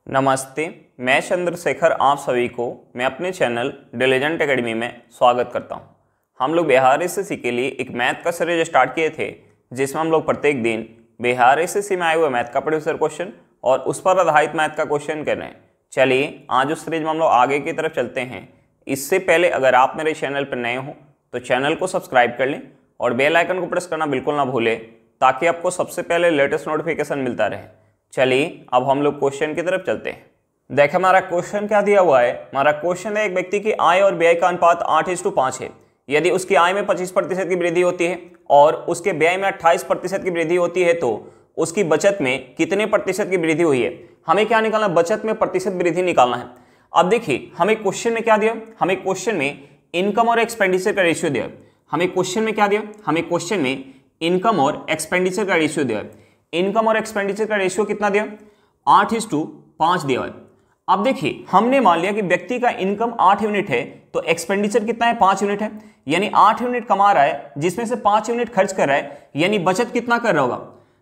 नमस्ते, मैं चंद्रशेखर आप सभी को मैं अपने चैनल डिलीजेंट एकेडमी में स्वागत करता हूं। हम लोग बिहार एसएससी के लिए एक मैथ का सीरीज स्टार्ट किए थे, जिसमें हम लोग प्रत्येक दिन बिहार एसएससी में आए हुए मैथ का प्रीवियस ईयर क्वेश्चन और उस पर आधारित मैथ का क्वेश्चन कर रहे हैं। चलिए आज उस सीरीज में हम लोग आगे की तरफ चलते हैं। इससे पहले अगर आप मेरे चैनल पर नए हो तो चैनल को सब्सक्राइब कर लें और बेल आइकन को प्रेस करना बिल्कुल ना भूलें, ताकि आपको सबसे पहले लेटेस्ट नोटिफिकेशन मिलता रहे। चलिए अब हम लोग क्वेश्चन की तरफ चलते हैं। देखिए हमारा क्वेश्चन क्या दिया हुआ है। हमारा क्वेश्चन है, एक व्यक्ति की आय और व्यय का अनुपात 8:5 है। यदि उसकी आय में 25% की वृद्धि होती है और उसके व्यय में 28% की वृद्धि होती है तो उसकी बचत में कितने प्रतिशत की वृद्धि हुई है। हमें क्या निकालना, बचत में प्रतिशत वृद्धि निकालना है। अब देखिए हमें क्वेश्चन में क्या दिया, हमें क्वेश्चन में इनकम और एक्सपेंडिचर का रेशियो दिया। हमें क्वेश्चन में क्या दिया, हमें क्वेश्चन में इनकम और एक्सपेंडिचर का रेशियो दिया। इनकम और एक्सपेंडिचर का रेशियो कितना दिया, 8:5 दिया है। अब देखिए हमने मान लिया कि व्यक्ति का इनकम 8 यूनिट है तो एक्सपेंडिचर कितना है, 5 यूनिट है। यानी 8 यूनिट कमा रहा है जिसमें से 5 यूनिट खर्च कर रहा है, यानी बचत कितना कर रहा होगा,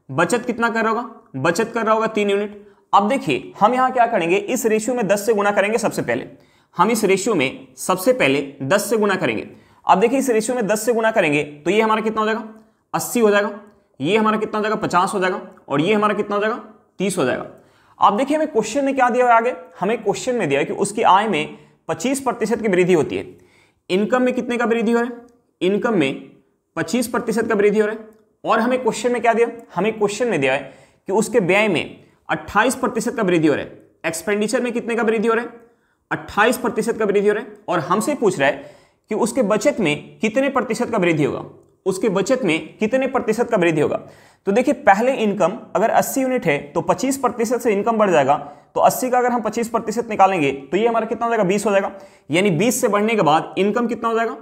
बचत कितना कर रहा होगा, बचत कर रहा होगा 3 यूनिट। अब देखिए हम यहां क्या करेंगे, इस रेशियो में 10 से गुना करेंगे। सबसे पहले हम इस रेशियो में सबसे पहले 10 से गुना करेंगे। अब देखिए इस रेशियो में 10 से गुना करेंगे तो ये हमारा कितना हो जाएगा, 80 हो जाएगा। ये हमारा कितना हो जाएगा, 50 हो जाएगा। और ये हमारा कितना हो जाएगा, 30 हो जाएगा। अब देखिए हमें क्वेश्चन में क्या दिया है आगे, हमें क्वेश्चन में दिया है कि उसकी आय में 25% की वृद्धि होती है। इनकम में कितने का वृद्धि हो रहा है, इनकम में 25% का वृद्धि हो रहा है। और हमें क्वेश्चन में क्या दिया, हमें क्वेश्चन में दिया है कि उसके व्यय में 28% का वृद्धि हो रहा है। एक्सपेंडिचर में कितने का वृद्धि हो रहा है, 28% का वृद्धि हो रहा है। और हमसे पूछ रहा है कि उसके बचत में कितने प्रतिशत का वृद्धि होगा, उसके बचत में कितने प्रतिशत का वृद्धि होगा। तो देखिए पहले इनकम अगर 80 यूनिट है तो 25% से इनकम बढ़ जाएगा। तो 80 का अगर हम 25% निकालेंगे तो ये हमारा कितना हो जाएगा, 20 हो जाएगा। यानी 20 से बढ़ने के बाद इनकम कितना हो जाएगा,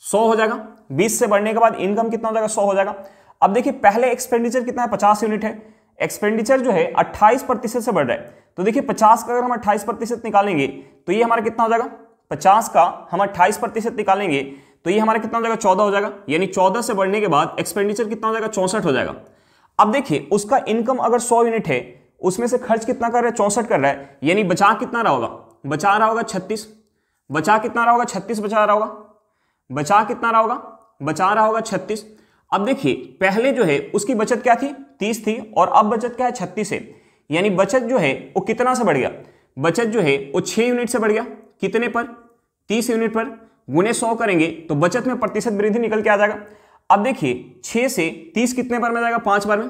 100 हो जाएगा। 20 से बढ़ने के बाद इनकम कितना हो जाएगा, 100 हो जाएगा। अब देखिए पहले एक्सपेंडिचर कितना है, 50 यूनिट है। एक्सपेंडिचर जो है 28% से बढ़ रहा है। तो देखिए 50 का अगर हम 28% निकालेंगे तो ये हमारा कितना हो जाएगा, 50 का हम 28% निकालेंगे तो ये हमारा कितना हो जाएगा, 14 हो जाएगा। यानी 14 से बढ़ने के बाद एक्सपेंडिचर कितना हो जाएगा, 64 हो जाएगा। अब देखिए उसका इनकम अगर 100 यूनिट है, उसमें से खर्च कितना कर रहा है, 64 कर रहा है। यानी बचा कितना रहा होगा, बचा रहा होगा 36। बचा कितना रहा होगा, 36 बचा रहा होगा। बचा कितना रहा होगा, बचा रहा होगा 36। अब देखिए पहले जो है उसकी बचत क्या थी, 30 थी और अब बचत क्या है, 36 है। यानी बचत जो है वो कितना से बढ़ गया, बचत जो है वो 6 यूनिट से बढ़ गया। कितने पर, 30 यूनिट पर। गुने 100 करेंगे तो बचत में प्रतिशत वृद्धि निकल के आ जाएगा। अब देखिए 6 से 30 कितने बार में जाएगा, 5 बार में।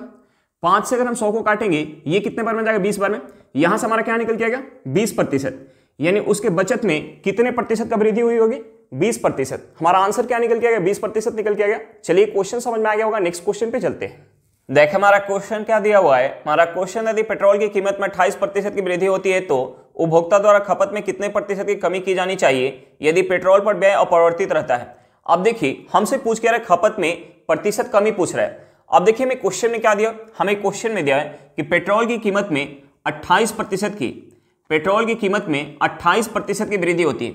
5 से अगर हम 100 को काटेंगे ये कितने बार में जाएगा, 20 बार में। यहां से हमारा क्या निकल के आएगा, 20%। यानी उसके बचत में कितने प्रतिशत का वृद्धि हुई होगी, 20%। हमारा आंसर क्या निकल के आएगा, 20% निकल के आ गया। चलिए क्वेश्चन समझ में आ गया होगा, नेक्स्ट क्वेश्चन पे चलते हैं। देखिए हमारा क्वेश्चन क्या दिया हुआ है। हमारा क्वेश्चन, यदि पेट्रोल की कीमत में 28% की वृद्धि होती है तो उपभोक्ता द्वारा खपत में कितने प्रतिशत की कमी की जानी चाहिए यदि पेट्रोल पर व्यय अपरिवर्तित रहता है। अब देखिए हमसे पूछ के रहा है खपत में प्रतिशत कमी पूछ रहा है। अब देखिए हमें क्वेश्चन में क्या दिया, हमें क्वेश्चन में दिया है कि पेट्रोल की कीमत में 28% की, पेट्रोल की कीमत में 28% की वृद्धि होती है।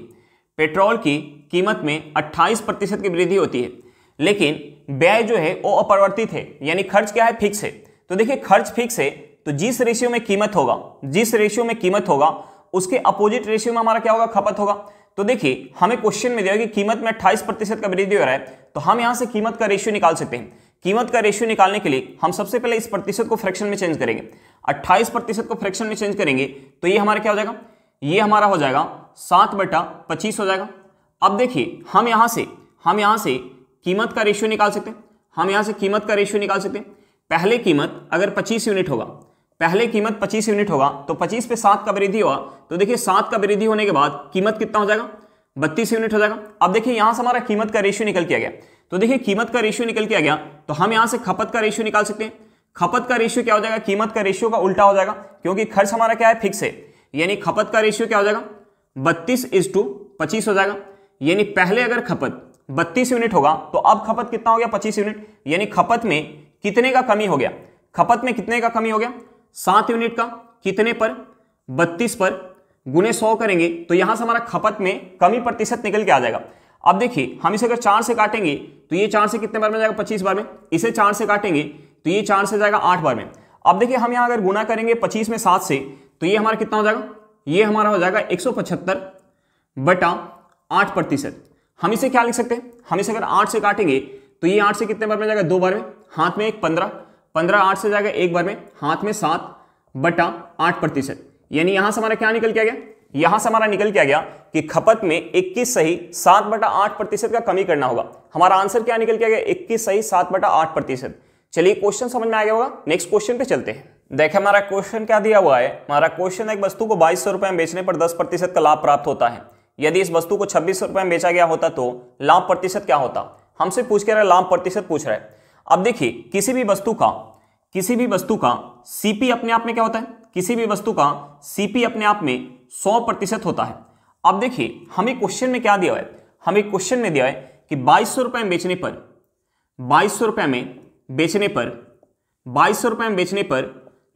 पेट्रोल की कीमत में 28% की वृद्धि होती है, लेकिन व्यय जो है वो अपरिवर्तित है। यानी खर्च क्या है, फिक्स है। तो देखिए खर्च फिक्स है तो जिस रेशियो में कीमत होगा, जिस रेशियो में कीमत होगा उसके अपोजिट रेशियो में हमारा क्या होगा, खपत होगा। तो देखिए हमें क्वेश्चन में दिया कि कीमत में 28% का वृद्धि हो रहा है, तो हम यहां से कीमत का रेशियो निकाल सकते हैं। कीमत का रेशियो निकालने के लिए हम सबसे पहले इस प्रतिशत को फ्रैक्शन में चेंज करेंगे। 28% को फ्रैक्शन में चेंज करेंगे तो ये हमारा क्या हो जाएगा, ये हमारा हो जाएगा 7/25 हो जाएगा। अब देखिए हम यहां से कीमत का रेशियो निकाल सकते हैं। हम यहां से कीमत का रेशियो निकाल सकते हैं। पहले कीमत अगर 25 यूनिट होगा, पहले कीमत 25 यूनिट होगा तो 25 पे 7 का वृद्धि हुआ। तो देखिए 7 का वृद्धि होने के बाद कीमत कितना हो जाएगा, 32 यूनिट हो जाएगा। अब देखिए यहां से हमारा कीमत का रेशियो निकल के आ गया। तो देखिए कीमत का रेशियो निकल के आ गया तो हम यहां से खपत का रेशियो निकाल सकते हैं। खपत का रेशियो क्या हो जाएगा, कीमत का रेशियो का उल्टा हो जाएगा, क्योंकि खर्च हमारा क्या है, फिक्स है। यानी खपत का रेशियो क्या हो जाएगा, 32:25 हो जाएगा। यानी पहले अगर खपत 32 यूनिट होगा तो अब खपत कितना हो गया, 25 यूनिट। यानी खपत में कितने का कमी हो गया, खपत में कितने का कमी हो गया, 7 यूनिट का। कितने पर, 32 पर। गुने 100 करेंगे तो यहां से हमारा खपत में कमी प्रतिशत निकल के आ जाएगा। अब देखिए हम इसे अगर 4 से काटेंगे तो ये 4 से कितने बार में जाएगा, 25 बार में। इसे 4 से काटेंगे तो ये 4 से जाएगा 8 बार में। अब देखिए हम यहाँ अगर गुना करेंगे 25 में 7 से तो ये हमारा कितना हो जाएगा, ये हमारा हो जाएगा 175/8%। हम इसे क्या लिख सकते हैं, हम इसे अगर 8 से काटेंगे तो ये 8 से कितने बार में जाएगा, 2 बार में, हाथ में 15, 15 8 से जाएगा 1 बार में, हाथ में 7/8%। यानी यहां से हमारा क्या निकल के आ गया, यहां से हमारा निकल के आ गया कि खपत में 21 सही 7/8% का कमी करना होगा। हमारा आंसर क्या निकल के आ गया, 21 सही 7/8%। चलिए क्वेश्चन समझ में आ गया होगा, नेक्स्ट क्वेश्चन पे चलते हैं। देखिए हमारा क्वेश्चन क्या दिया हुआ है, हमारा क्वेश्चन एक वस्तु को 2200 रुपए में बेचने पर 10% का लाभ प्राप्त होता है। यदि इस वस्तु को 2600 रुपए में बेचा गया होता तो लाभ प्रतिशत क्या होता। हमसे पूछ के रहा है, लाभ प्रतिशत पूछ रहा है। अब देखिए किसी भी वस्तु का सीपी अपने आप में क्या होता है, किसी भी वस्तु का सीपी अपने आप में 100% होता है। अब देखिए हमें क्वेश्चन में क्या दिया है, हमें क्वेश्चन में दिया है कि 2200 रुपए में बेचने पर 2200 रुपए में बेचने पर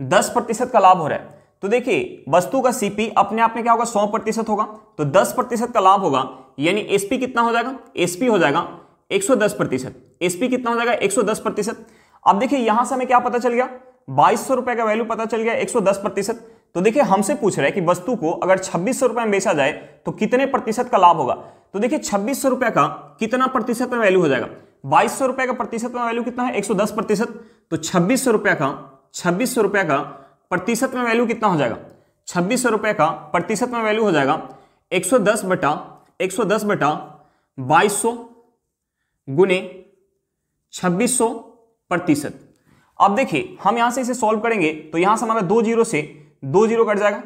10% का लाभ हो रहा है। तो देखिए वस्तु का सीपी अपने आप में क्या होगा, 100% होगा, तो 10% का लाभ होगा, यानी एसपी कितना हो जाएगा, एसपी हो जाएगा 110%। एसपी कितना हो जाएगा, 110%। अब देखिए यहां से हमें क्या पता चल गया, 2200 रुपए का वैल्यू पता चल गया 110%। तो देखिए हमसे पूछ रहा है कि वस्तु को अगर 2600 रुपए में बेचा जाए तो कितने प्रतिशत का लाभ होगा। तो देखिए 2600 रुपए का कितना प्रतिशत में वैल्यू हो जाएगा, 2200 रुपए का प्रतिशत में वैल्यू कितना है, 110%। तो 2600 रुपए का प्रतिशत में वैल्यू कितना हो जाएगा, 2600 रुपए का प्रतिशत में वैल्यू हो जाएगा 110/2200 गुने 2600%। अब देखिए हम यहां से इसे सॉल्व करेंगे तो यहां से हमारा 2 जीरो से 2 जीरो कट जाएगा।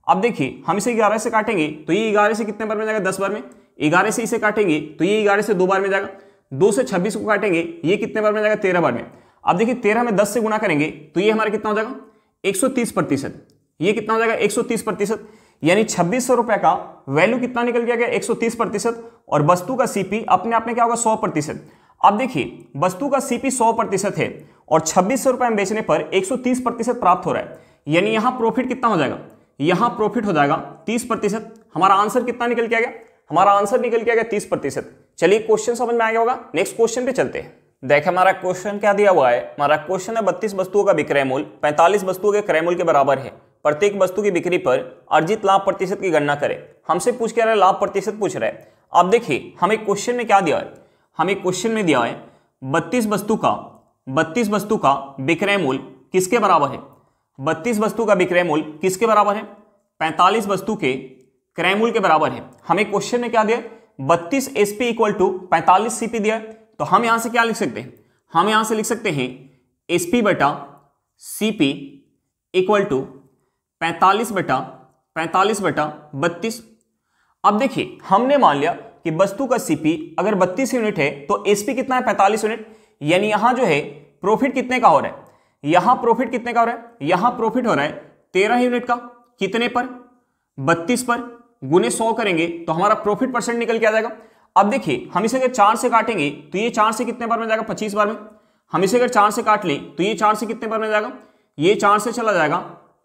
अब देखिए हम इसे 11 से काटेंगे तो ये 11 से कितने बार में जाएगा, 10 बार में। 11 से इसे काटेंगे तो ये 11 से 2 बार में जाएगा। 2 से 26 को काटेंगे ये कितने बार में जाएगा, 13 बार में। अब देखिए 13 में 10 से गुना करेंगे तो ये हमारा कितना हो जाएगा, 130%। ये कितना हो जाएगा, 130%। यानी 2600 रुपए का वैल्यू कितना निकल गया, 130%। और वस्तु का सीपी अपने आप में क्या होगा, 100%। अब देखिए वस्तु का सीपी 100% है और 2600 रुपए में बेचने पर 130% प्राप्त हो रहा है, यानी यहां प्रॉफिट कितना हो जाएगा, यहां प्रॉफिट हो जाएगा 30%। हमारा आंसर कितना निकल के आ गया, हमारा आंसर निकल के आ गया 30%। चलिए क्वेश्चन समझ में आ गया होगा, नेक्स्ट क्वेश्चन पे चलते हैं। देखिए हमारा क्वेश्चन क्या दिया हुआ है, हमारा क्वेश्चन है 32 वस्तुओं का विक्रय मूल्य 45 वस्तुओं के क्रय मूल्य के बराबर है। प्रत्येक वस्तु की बिक्री पर अर्जित लाभ प्रतिशत की गणना करें। हमसे पूछ के रहा है, लाभ प्रतिशत पूछ रहा है। अब देखिए हमें क्वेश्चन में क्या दिया है, हमें क्वेश्चन में दिया है 32 वस्तु का विक्रय मूल्य किसके बराबर है, 32 वस्तु का विक्रय मूल्य किसके बराबर है, 45 वस्तु के क्रय मूल्य के बराबर है। हमें क्वेश्चन में क्या दिया, 32 एसपी इक्वल टू 45 सीपी दिया है। तो हम यहां से क्या लिख सकते हैं, हम यहां से लिख सकते हैं एसपी बटा सीपी इक्वल टू 45 बटा 32। अब देखिए हमने मान लिया कि वस्तु का सीपी अगर 32 यूनिट है तो एसपी कितना है, 45 यूनिट। यानी यहां जो है प्रॉफिट कितने का हो रहा है, यहां प्रॉफिट कितने का हो रहा है, यहां प्रॉफिट हो रहा है 13 यूनिट का। कितने पर, 32 पर, गुने 100 करेंगे तो हमारा प्रॉफिट परसेंट निकल के आ जाएगा। अब देखिए हम इसे अगर 4 से काटेंगे तो ये 4 से कितने बार में जाएगा, 25 बार में। हम इसे अगर 4 से काट लें तो ये 4 से कितने बार में जाएगा, ये 4 से चला जाएगा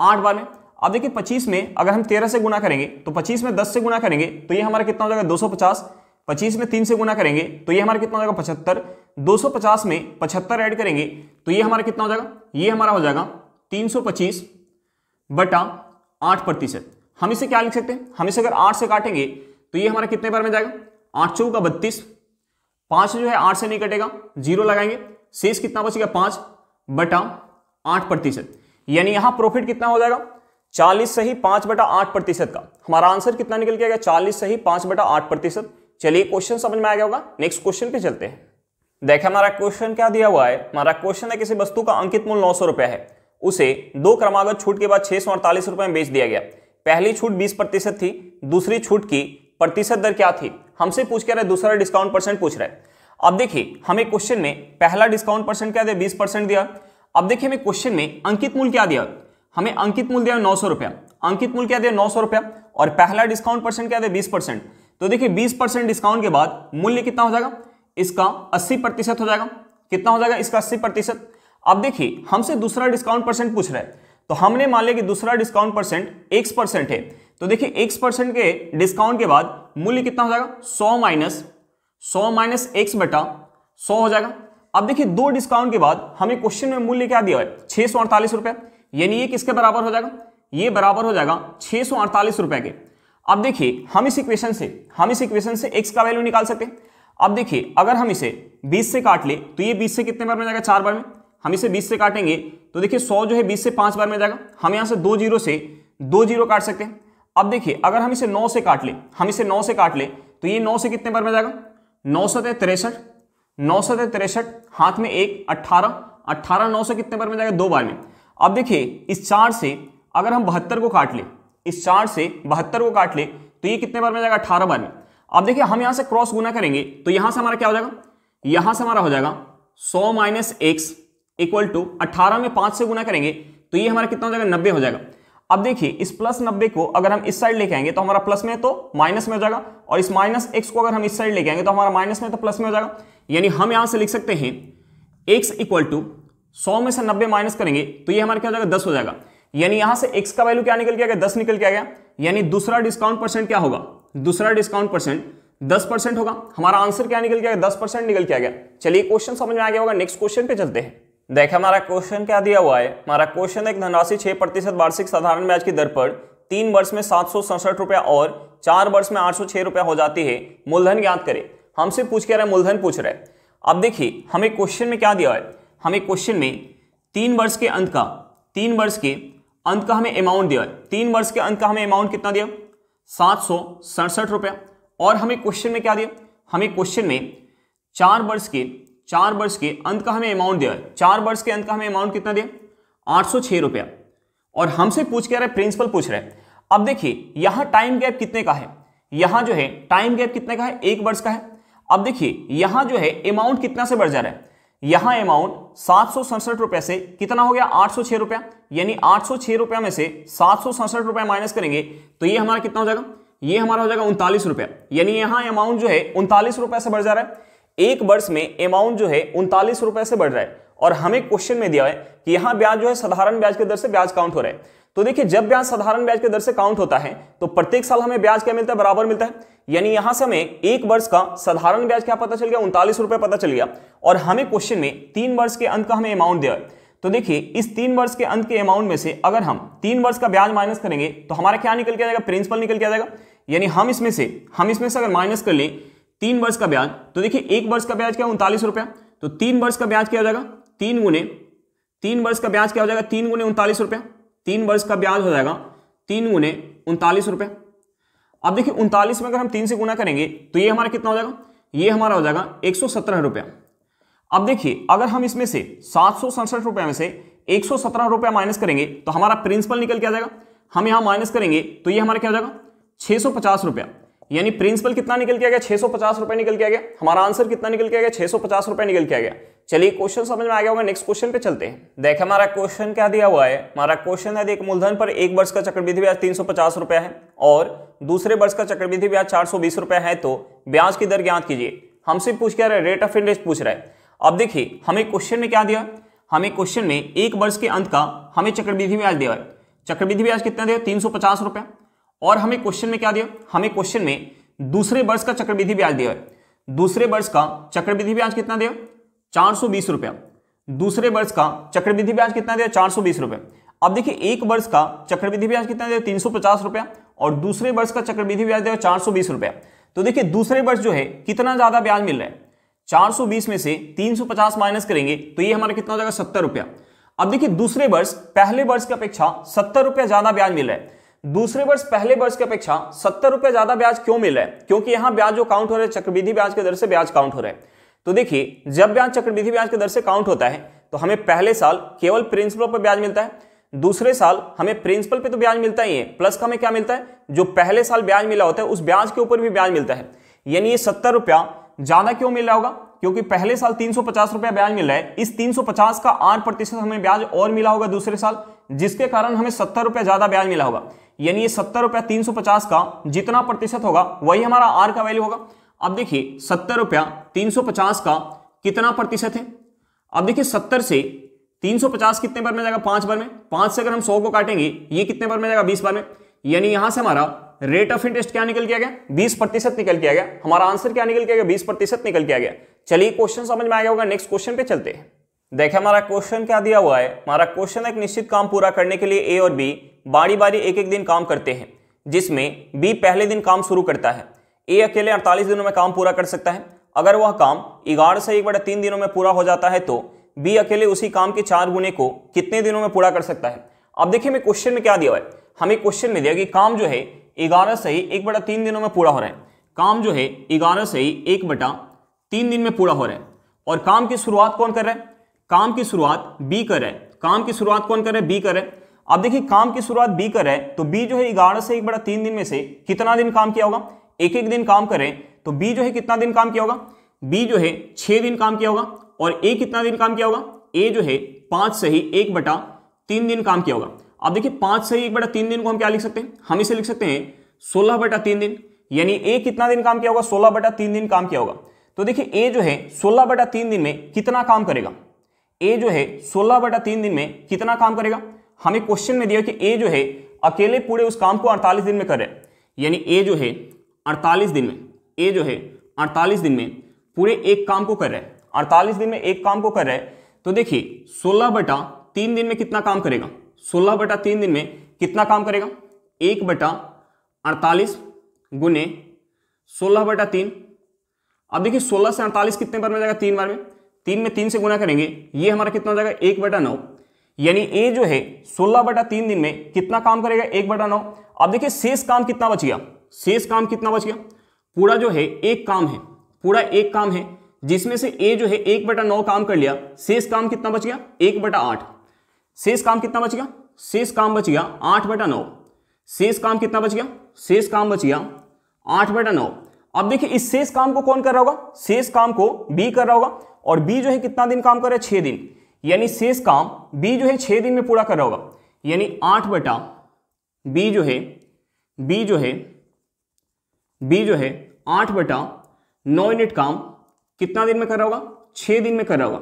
8 बार में। अब देखिए 25 में अगर हम 13 से गुना करेंगे तो 25 में 10 से गुना करेंगे तो ये हमारा कितना हो जाएगा, 250। 25 में 3 से गुना करेंगे तो ये हमारा कितना हो जाएगा, 75। 250 में 75 ऐड करेंगे तो ये हमारा कितना हो जाएगा, ये हमारा हो जाएगा 325/8%। हम इसे क्या लिख सकते हैं, हम इसे अगर 8 से काटेंगे तो ये हमारा कितने बार में जाएगा, 8 चौका 32। 5 जो है 8 से नहीं कटेगा, 0 लगाएंगे, शेष कितना बचेगा, 5/8%। यानी यहां प्रॉफिट कितना हो जाएगा, 40 सही 5/8% का। हमारा आंसर कितना निकल के आएगा, 40 सही 5/8%। चलिए क्वेश्चन समझ में आ गया होगा, नेक्स्ट क्वेश्चन पे चलते हैं। देखिए हमारा क्वेश्चन क्या दिया हुआ है, हमारा क्वेश्चन है किसी वस्तु का अंकित मूल्य 900 रुपए है, उसे 2 क्रमागत छूट के बाद 648 रुपए में बेच दिया गया। पहली छूट 20% थी, दूसरी छूट की प्रतिशत दर क्या थी। हमसे पूछ के रहा है दूसरा डिस्काउंट परसेंट पूछ रहा है। अब देखिए हमें क्वेश्चन में पहला डिस्काउंट परसेंट क्या दिया, 20% दिया। अब देखिए हमें क्वेश्चन में अंकित मूल्य क्या दिया, हमें अंकित मूल्य दिया 900 रुपया। अंकित मूल्य क्या दिया, 900 रुपया, और पहला डिस्काउंट परसेंट क्या दिया, 20%। तो देखिए 20% डिस्काउंट के बाद मूल्य कितना हो जाएगा, इसका 80% हो जाएगा। कितना हो जाएगा, इसका 80%। अब देखिए हमसे दूसरा डिस्काउंट परसेंट पूछ रहा है, तो हमने मान लिया कि दूसरा डिस्काउंट परसेंट X% है। तो देखिए X% के डिस्काउंट के बाद मूल्य कितना हो जाएगा, 100 माइनस X/100 हो जाएगा। अब देखिए 2 डिस्काउंट के बाद हमें क्वेश्चन में मूल्य क्या दिया है, 648 रुपया। यानी ये किसके बराबर हो जाएगा, ये बराबर हो जाएगा 648 रुपए के। अब देखिए हम इस इक्वेशन से x का वैल्यू निकाल सकते हैं। अब देखिए अगर हम इसे 20 से काट ले तो ये 20 से कितने बार में जाएगा, 4 बार में। हम इसे 20 से काटेंगे तो देखिए 100 जो है 20 से 5 बार में जाएगा। हम यहाँ से 2 जीरो काट सकते हैं। अब देखिए अगर हम इसे 9 से काट ले तो ये 9 से कितने बार में जाएगा, 9 सतह 63, हाथ में 1, 18 9 से कितने बार में जाएगा, 2 बार में। अब देखिए इस 4 से अगर हम 72 को काट ले तो ये कितने बार में जाएगा, 18 बार में। अब देखिए हम यहां से क्रॉस गुना करेंगे तो यहां से हमारा क्या हो जाएगा, यहां से हमारा हो जाएगा 100 माइनस x इक्वल टू 18 में 5 से गुना करेंगे तो ये हमारा कितना हो जाएगा, 90 हो जाएगा। अब देखिए इस प्लस 90 को अगर हम इस साइड लेके आएंगे तो हमारा प्लस में तो माइनस में हो जाएगा, और इस माइनस x को अगर हम इस साइड लेके आएंगे तो हमारा माइनस में तो प्लस में हो जाएगा। यानी हम यहां से लिख सकते हैं x इक्वल टू 100 में से 90 माइनस करेंगे तो ये हमारा क्या हो जाएगा, 10 हो जाएगा। यानी यहां से x का वैल्यू क्या निकल के आ गया, 10 निकल के आ गया। यानी दूसरा डिस्काउंट परसेंट क्या होगा, 10% होगा। हमारा आंसर क्या निकल के आ गया, 10% निकल के आ गया। चलिए क्वेश्चन समझ में आ गया होगा, नेक्स्ट क्वेश्चन पे चलते हैं। देखिए हमारा क्वेश्चन क्या दिया हुआ है। हमारा क्वेश्चन एक धनराशि 6% वार्षिक साधारण ब्याज की दर पर 3 वर्ष में 767 रुपया और 4 वर्ष में 806 रुपया हो जाती है, मूलधन ज्ञात करें। हमसे पूछ के रहा है, मूलधन पूछ रहा है। अब देखिए हमें क्वेश्चन में क्या दिया है, हमें क्वेश्चन में 3 वर्ष के अंत का हमें अमाउंट दिया है। 3 वर्ष के अंत का हमें अमाउंट कितना दिया, 767 रुपया। और हमें क्वेश्चन में क्या दिया, हमें क्वेश्चन में 4 वर्ष के अंत का हमें अमाउंट दिया है। 4 वर्ष के अंत का हमें अमाउंट कितना दिया, 806 रुपया। और हमसे पूछ के रहा है, प्रिंसिपल पूछ रहा है। अब देखिए यहां टाइम गैप कितने का है, यहां जो है टाइम गैप कितने का है, 1 वर्ष का है। अब देखिए यहां जो है अमाउंट कितना से बढ़ जा रहा है, यहां अमाउंट 767 रुपए से कितना हो गया, 806 रुपया। यानी 806 रुपया में से 767 रुपया माइनस करेंगे तो ये हमारा कितना हो जाएगा, ये हमारा हो जाएगा 39 रुपया। यानी यहां अमाउंट जो है 39 रुपए से बढ़ जा रहा है। 1 वर्ष में अमाउंट जो है 39 रुपए से बढ़ रहा है। और हमें क्वेश्चन में दिया है कि यहां ब्याज जो है साधारण ब्याज की दर से ब्याज काउंट हो रहा है। तो देखिए जब ब्याज साधारण ब्याज की दर से काउंट होता है तो प्रत्येक साल हमें ब्याज क्या मिलता है, बराबर मिलता है। यानी यहां से हमें 1 वर्ष का साधारण ब्याज क्या पता चल गया, 39 रुपए पता चल गया। और हमें क्वेश्चन में 3 वर्ष के अंत का हमें अमाउंट दिया है। तो देखिए इस 3 वर्ष के अंत के अमाउंट में से अगर हम 3 वर्ष का ब्याज माइनस करेंगे तो हमारा क्या निकल के आ जाएगा, प्रिंसिपल निकल के आ जाएगा। यानी हम इसमें से अगर माइनस कर लें 3 वर्ष का ब्याज तो देखिए 1 वर्ष का ब्याज क्या, 39 रुपया। तो 3 वर्ष का ब्याज क्या हो जाएगा, 3 वर्ष का ब्याज क्या हो जाएगा, 3 गुने 39 रुपया। 3 वर्ष का ब्याज हो जाएगा 3 गुने 39 रुपया। अब देखिए 39 में अगर हम 3 से गुना करेंगे तो ये हमारा कितना हो जाएगा, ये हमारा हो जाएगा 117 रुपया। अब देखिए अगर हम इसमें से 767 रुपया में से 117 रुपया माइनस करेंगे तो हमारा प्रिंसिपल निकल के आ जाएगा। हम यहां माइनस करेंगे तो ये हमारा क्या हो जाएगा, 650 रुपया। यानी प्रिंसिपल कितना निकल के आ गया, 650 रुपए निकल के आ गया। हमारा आंसर कितना निकल के आ गया, 650 रुपए निकल के आ गया। चलिए क्वेश्चन समझ में आ गया होगा, नेक्स्ट क्वेश्चन पे चलते हैं। देखिए हमारा क्वेश्चन क्या दिया हुआ है। हमारा क्वेश्चन है, एक मूलधन पर 1 वर्ष का चक्रवृद्धि ब्याज 350 रुपया है और दूसरे वर्ष का चक्रवृद्धि ब्याज 420 रुपया है, तो ब्याज की दर ज्ञात कीजिए। हमसे पूछ क्या रहा है, रेट ऑफ इंटरेस्ट पूछ रहा है। अब देखिए हमें क्वेश्चन में क्या दिया, हमें क्वेश्चन में 1 वर्ष के अंत का हमें चक्रवृद्धि ब्याज दिया है। चक्रवृद्धि ब्याज कितना दिया, 350 रुपया। और हमें क्वेश्चन में क्या दिया, हमें क्वेश्चन में दूसरे वर्ष का चक्रवृद्धि ब्याज दिया है। दूसरे वर्ष का चक्रवृद्धि ब्याज कितना दिया, 420 रुपया। दूसरे वर्ष का चक्रवृद्धि ब्याज कितना दिया, 420 रुपया। अब देखिए 1 वर्ष का चक्रवृद्धि ब्याज कितना दिया, 350 रुपया, और दूसरे वर्ष का चक्रवृद्धि ब्याज दिया 420 रुपया। तो देखिए दूसरे वर्ष जो है कितना ज्यादा ब्याज मिल रहा है, 420 में से 350 माइनस करेंगे तो ये हमारा कितना हो जाएगा, 70 रुपया। अब देखिए दूसरे वर्ष पहले वर्ष की अपेक्षा 70 रुपया ज्यादा ब्याज मिल रहा है। दूसरे वर्ष पहले वर्ष की अपेक्षा 70 रुपया ज्यादा ब्याज क्यों मिल रहा है, क्योंकि यहां ब्याज जो काउंट हो रहा है चक्रवृद्धि ब्याज की दर से ब्याज काउंट हो रहा है। तो देखिए जब ब्याज चक्रवृद्धि ब्याज की दर से काउंट होता है तो हमें पहले साल केवल प्रिंसिपल पर ब्याज मिलता है, दूसरे साल हमें प्रिंसिपल पे तो ब्याज मिलता ही है, प्लस का हमें क्या मिलता है, जो पहले साल ब्याज मिला होता है उस ब्याज के ऊपर भी ब्याज मिलता है। यानी ये 70 रुपया ज्यादा क्यों मिल रहा होगा, क्योंकि पहले साल 350 रुपया ब्याज मिल रहा है, इस 350 का 8% हमें ब्याज और मिला होगा दूसरे साल, जिसके कारण हमें 70 रुपया ज्यादा ब्याज मिला होगा। यानी ये 70 रुपया 350 का जितना प्रतिशत होगा वही हमारा आर का वैल्यू होगा। अब देखिए 70 रुपया 350 का कितना प्रतिशत है। अब देखिए 70 से 350 कितने बार में जाएगा, 5 बार में। 5 से अगर हम 100 को काटेंगे ये कितने बार में जाएगा, 20 बार में। यानी यहां से हमारा रेट ऑफ इंटरेस्ट क्या निकल के आ गया, 20% निकल के आ गया। हमारा आंसर क्या निकल के आ गया, 20% निकल के आ गया। चलिए क्वेश्चन समझ में आ गया होगा, नेक्स्ट क्वेश्चन पे चलते हैं। देखिए हमारा क्वेश्चन क्या दिया हुआ है। हमारा क्वेश्चन एक निश्चित काम पूरा करने के लिए ए और बी बारी बारी एक एक दिन काम करते हैं, जिसमें बी पहले दिन काम शुरू करता है। ए अकेले 48 दिनों में काम पूरा कर सकता है। अगर वह काम 11 से 1/3 दिनों में पूरा हो जाता है तो बी अकेले उसी काम के 4 गुने को कितने दिनों में पूरा कर सकता है। अब देखिए हमें क्वेश्चन में क्या दिया हुआ है। हमें क्वेश्चन में दिया कि काम जो है 11 से 1/3 दिनों में पूरा हो रहा है। काम जो है 11 से 1/3 दिन में पूरा हो रहा है। और काम की शुरुआत कौन कर रहा है? काम की शुरुआत बी कर रहा है। काम की शुरुआत कौन कर रहा है? बी कर रहा है। अब देखिए काम की शुरुआत बी कर रहा है तो बी जो है 11 से 1/3 दिन में से कितना दिन काम किया होगा? एक एक दिन काम करें तो बी जो है कितना दिन काम किया होगा? बी जो है 6 दिन काम किया होगा। और ए कितना दिन काम किया होगा? ए जो है 5 से ही 1/3 दिन काम किया होगा। अब देखिए 5 से ही 1/3 दिन को हम क्या लिख सकते हैं? हम इसे लिख सकते हैं 16/3 दिन। यानी ए कितना दिन काम किया होगा? 16/3 दिन काम किया होगा। तो देखिए ए जो है 16/3 दिन में कितना काम करेगा? ए जो है 16/3 दिन में कितना काम करेगा? हमें क्वेश्चन में दिया कि ए जो है अकेले पूरे उस काम को 48 दिन में कर रहे हैं। यानी ए जो है 48 दिन में, ए जो है 48 दिन में पूरे एक काम को कर रहा है। 48 दिन में एक काम को कर रहा है तो देखिए 16/3 दिन में कितना काम करेगा? 16/3 दिन में कितना काम करेगा? 1/48 गुने 16/3। अब देखिए 16 से 48 कितने बार में जाएगा? 3 बार में। 3 में 3 से गुना करेंगे, ये हमारा कितना हो जाएगा? 1/9। यानी ए जो है 16/3 दिन में कितना काम करेगा? 1/9। अब देखिए शेष काम कितना बच गया? शेष काम कितना बच गया? पूरा जो है एक काम है, पूरा एक काम है जिसमें से ए जो है 1/9 काम कर लिया। शेष काम कितना बच गया? 1/8। शेष काम कितना बच गया? शेष काम बच गया 8/9। शेष काम कितना बच गया? शेष काम बच गया 8/9। अब देखिए इस शेष काम को कौन कर रहा होगा? शेष काम को बी कर रहा होगा। और बी जो है कितना दिन काम कर रहा है? 6 दिन। यानी शेष काम बी जो है 6 दिन में पूरा कर रहा होगा। यानी 8 बटा बी जो है 8/9 यूनिट काम कितना दिन में कर रहा होगा? 6 दिन में कर रहा होगा।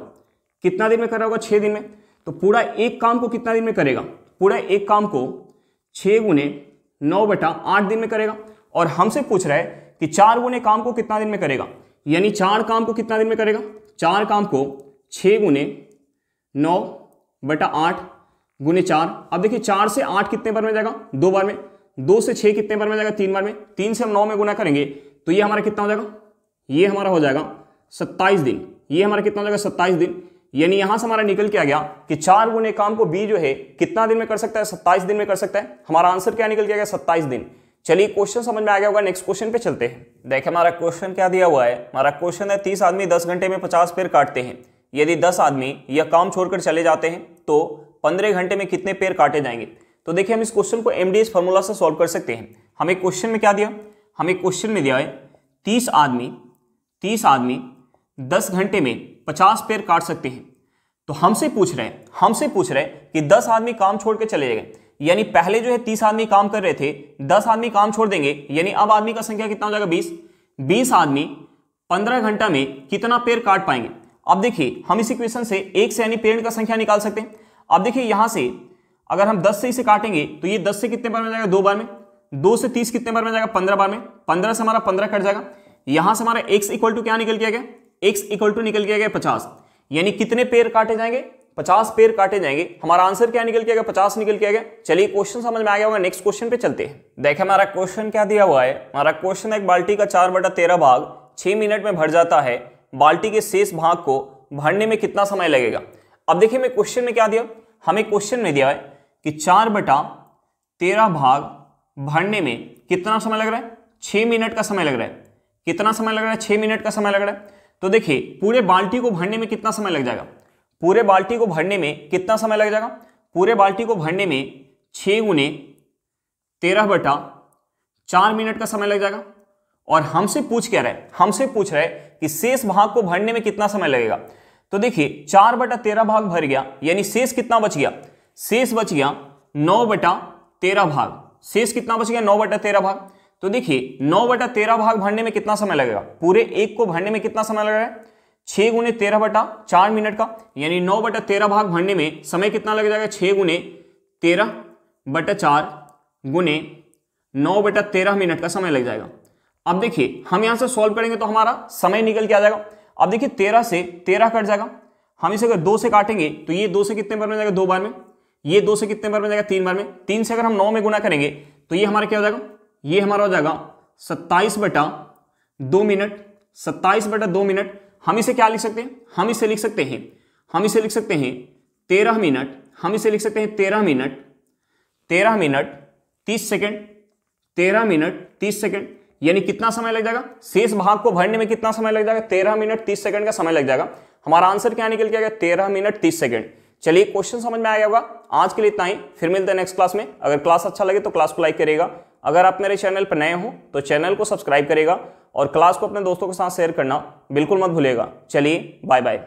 कितना दिन में कर रहा होगा? 6 दिन में। तो पूरा एक काम को कितना दिन में करेगा? पूरा एक काम को 6 गुने 9/8 दिन में करेगा। और हमसे पूछ रहा है कि 4 गुने काम को कितना दिन में करेगा। यानी 4 काम को कितना दिन में करेगा? 4 काम को 6 गुने 9/8 गुने 4। अब देखिए 4 से 8 कितने बार में जाएगा? 2 बार में। 2 से 6 कितने बार में जाएगा? 3 बार में। 3 से हम 9 में गुना करेंगे तो ये हमारा कितना हो जाएगा? ये हमारा हो जाएगा 27 दिन। ये हमारा कितना हो जाएगा? 27 दिन। यानी यहां से हमारा निकल के आ गया कि 4 गुने काम को बी जो है कितना दिन में कर सकता है? 27 दिन में कर सकता है। हमारा आंसर क्या निकल के आ गया? 27 दिन। चलिए क्वेश्चन समझ में आ गया होगा। नेक्स्ट क्वेश्चन पे चलते हैं। देखिए हमारा क्वेश्चन क्या दिया हुआ है। हमारा क्वेश्चन है 30 आदमी 10 घंटे में 50 पेड़ काटते हैं। यदि 10 आदमी यह काम छोड़कर चले जाते हैं तो 15 घंटे में कितने पेड़ काटे जाएंगे? तो देखिए हम इस क्वेश्चन को एमडीएस फार्मूला से सॉल्व कर सकते हैं। हमें क्वेश्चन में क्या दिया? हमें क्वेश्चन में दिया है 30 आदमी 10 घंटे में 50 पेड़ काट सकते हैं। तो हमसे पूछ रहे हैं कि 10 आदमी काम छोड़ के चले गए। यानी पहले जो है 30 आदमी काम कर रहे थे, 10 आदमी काम छोड़ देंगे। यानी अब आदमी का संख्या कितना हो जाएगा? 20। 20 आदमी 15 घंटा में कितना पेड़ काट पाएंगे? अब देखिए हम इस इक्वेशन से 1 से यानी पेड़ का संख्या निकाल सकते हैं। अब देखिए यहां से अगर हम 10 से इसे काटेंगे तो ये 10 से कितने बार में जाएगा? 2 बार में। 2 से 30 कितने बार में जाएगा? 15 बार में। 15 से हमारा 15 कट जाएगा। यहां से हमारा x इक्वल टू क्या निकल के आ गया? x इक्वल टू निकल के आ गया 50। यानी कितने पेड़ काटे जाएंगे? 50 पेड़ काटे जाएंगे। हमारा आंसर क्या निकल के आ गया? 50 निकल के आ गया। चलिए क्वेश्चन समझ में आ गया होगा। नेक्स्ट क्वेश्चन पे चलते हैं। देखिए हमारा क्वेश्चन क्या दिया हुआ है। हमारा क्वेश्चन एक बाल्टी का 4/13 भाग 6 मिनट में भर जाता है। बाल्टी के शेष भाग को भरने में कितना समय लगेगा? अब देखिए मैं क्वेश्चन में क्या दिया? हमें क्वेश्चन में दिया है कि 4/13 भाग भरने में कितना समय लग रहा है? 6 मिनट का समय लग रहा है। कितना समय लग रहा है? 6 मिनट का समय लग रहा है। तो देखिए पूरे बाल्टी को भरने में कितना समय लग जाएगा? पूरे बाल्टी को भरने में कितना समय लग जाएगा? पूरे बाल्टी को भरने में 6 गुने 13/4 मिनट का समय लग जाएगा। और हमसे पूछ क्या रहा है? हमसे पूछ रहा है कि शेष भाग को भरने में कितना समय लगेगा। तो देखिए 4/13 भाग भर गया। यानी शेष कितना बच गया? शेष बच गया 9/13 भाग। शेष कितना बच गया? 9/13 भाग। तो देखिए 9/13 भाग भरने में कितना समय लगेगा? पूरे एक को भरने में कितना समय लग रहा है? 6 गुने 13/4 मिनट का। यानी 9/13 भाग भरने में समय कितना लग जाएगा? 6 गुने 13/4 गुने 9/13 मिनट का समय लग जाएगा। अब देखिए हम यहां से सॉल्व करेंगे तो हमारा समय निकल के आ जाएगा। अब देखिए 13 से 13 कट जाएगा। हम इसे अगर 2 से काटेंगे तो ये 2 से कितने बार में जाएगा, 2 बार में, ये 2 से कितने बार में जाएगा, 3 बार में, 3 से अगर हम 9 में गुना करेंगे तो ये हमारा क्या हो जाएगा, ये हमारा हो जाएगा 27/2 मिनट, 27/2 मिनट। हम इसे क्या लिख सकते हैं, हम इसे लिख सकते हैं 13 मिनट, हम इसे लिख सकते हैं 13 मिनट 30 सेकेंड, 13 मिनट 30 सेकेंड। यानी कितना समय लग जाएगा, शेष भाग को भरने में कितना समय लग जाएगा, 13 मिनट 30 सेकंड का समय लग जाएगा। हमारा आंसर क्या निकल के आएगा, 13 मिनट 30 सेकंड। चलिए क्वेश्चन समझ में आ गया होगा। आज के लिए इतना ही, फिर मिलते हैं नेक्स्ट क्लास में। अगर क्लास अच्छा लगे तो क्लास को लाइक करेगा, अगर आप मेरे चैनल पर नए हो तो चैनल को सब्सक्राइब करेगा और क्लास को अपने दोस्तों के साथ शेयर करना बिल्कुल मत भूलिएगा। चलिए बाय बाय।